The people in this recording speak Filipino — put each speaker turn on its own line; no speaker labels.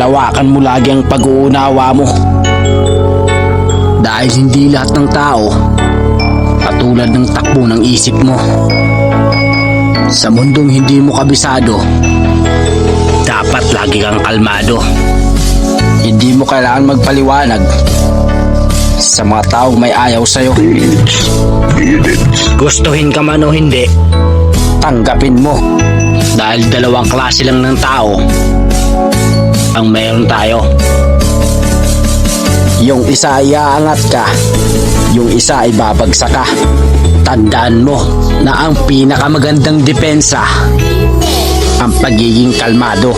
Pangalawakan mo lagi ang pag-uunawa mo. Dahil hindi lahat ng tao katulad ng takbo ng isip mo. Sa mundong hindi mo kabisado, dapat lagi kang kalmado. Hindi mo kailangan magpaliwanag sa mga taong may ayaw sa'yo. Gustuhin ka man o hindi, tanggapin mo. Dahil dalawang klase lang ng tao ang mayroon tayo. Yung isa ay aangat ka, yung isa ay babagsak ka. Tandaan mo na ang pinakamagandang depensa ang pagiging kalmado.